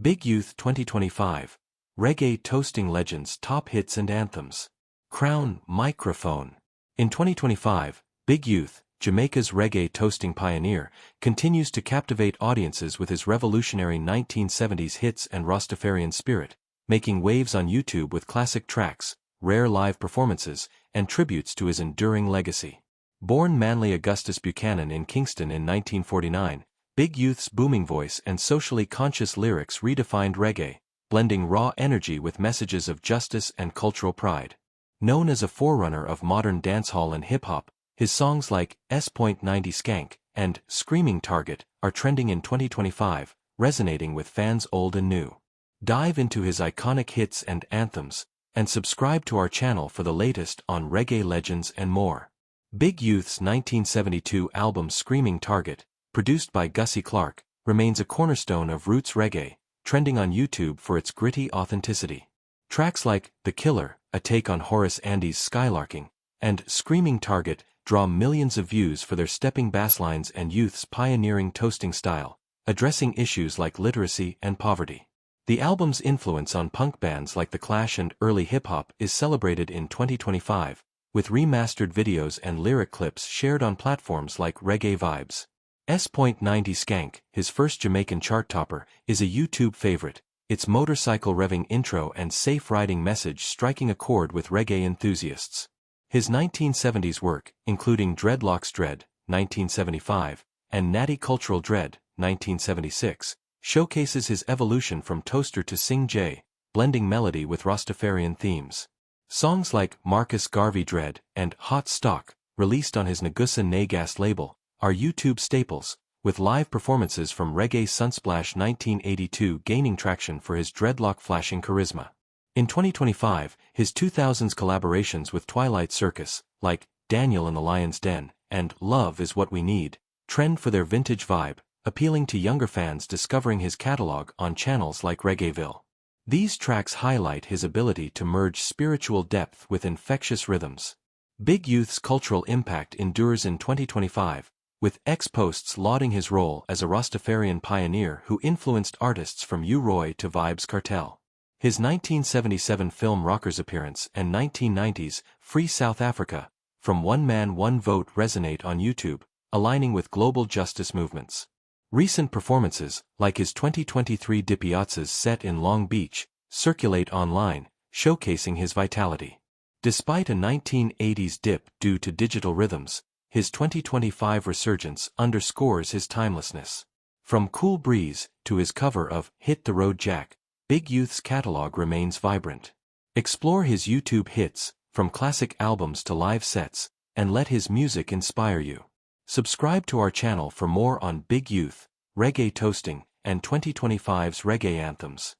Big Youth 2025. Reggae Toasting Legends Top Hits and Anthems. Crown Microphone. In 2025, Big Youth, Jamaica's reggae toasting pioneer, continues to captivate audiences with his revolutionary 1970s hits and Rastafarian spirit, making waves on YouTube with classic tracks, rare live performances, and tributes to his enduring legacy. Born Manly Augustus Buchanan in Kingston in 1949, Big Youth's booming voice and socially conscious lyrics redefined reggae, blending raw energy with messages of justice and cultural pride. Known as a forerunner of modern dancehall and hip-hop, his songs like S.90 Skank and Screaming Target are trending in 2025, resonating with fans old and new. Dive into his iconic hits and anthems, and subscribe to our channel for the latest on reggae legends and more. Big Youth's 1972 album Screaming Target, produced by Gussie Clarke, remains a cornerstone of roots reggae, trending on YouTube for its gritty authenticity. Tracks like The Killer, a take on Horace Andy's Skylarking, and Screaming Target draw millions of views for their stepping basslines and Youth's pioneering toasting style, addressing issues like literacy and poverty. The album's influence on punk bands like The Clash and early hip-hop is celebrated in 2025, with remastered videos and lyric clips shared on platforms like Reggae Vibes. S.90 Skank, his first Jamaican chart topper, is a YouTube favorite, its motorcycle revving intro and safe riding message striking a chord with reggae enthusiasts. His 1970s work, including Dreadlock-flashing Dread, 1975, and Natty Cultural Dread, 1976, showcases his evolution from toaster to singjay, blending melody with Rastafarian themes. Songs like Marcus Garvey Dread and Hot Stock, released on his Negusa Nagast label, are YouTube staples, with live performances from Reggae Sunsplash 1982 gaining traction for his dreadlock-flashing charisma. In 2025, his 2000s collaborations with Twilight Circus, like Daniel in the Lion's Den and Love Is What We Need, trend for their vintage vibe, appealing to younger fans discovering his catalog on channels like Reggaeville. These tracks highlight his ability to merge spiritual depth with infectious rhythms. Big Youth's cultural impact endures in 2025, with posts lauding his role as a Rastafarian pioneer who influenced artists from U-Roy to Vybz Kartel. His 1977 film Rockers appearance and 1990s Free South Africa, From One Man One Vote resonate on YouTube, aligning with global justice movements. Recent performances, like his 2023 Dipiazzas set in Long Beach, circulate online, showcasing his vitality. Despite a 1980s dip due to digital rhythms, his 2025 resurgence underscores his timelessness. From Cool Breeze to his cover of Hit the Road Jack, Big Youth's catalog remains vibrant. Explore his YouTube hits, from classic albums to live sets, and let his music inspire you. Subscribe to our channel for more on Big Youth, reggae toasting, and 2025's reggae anthems.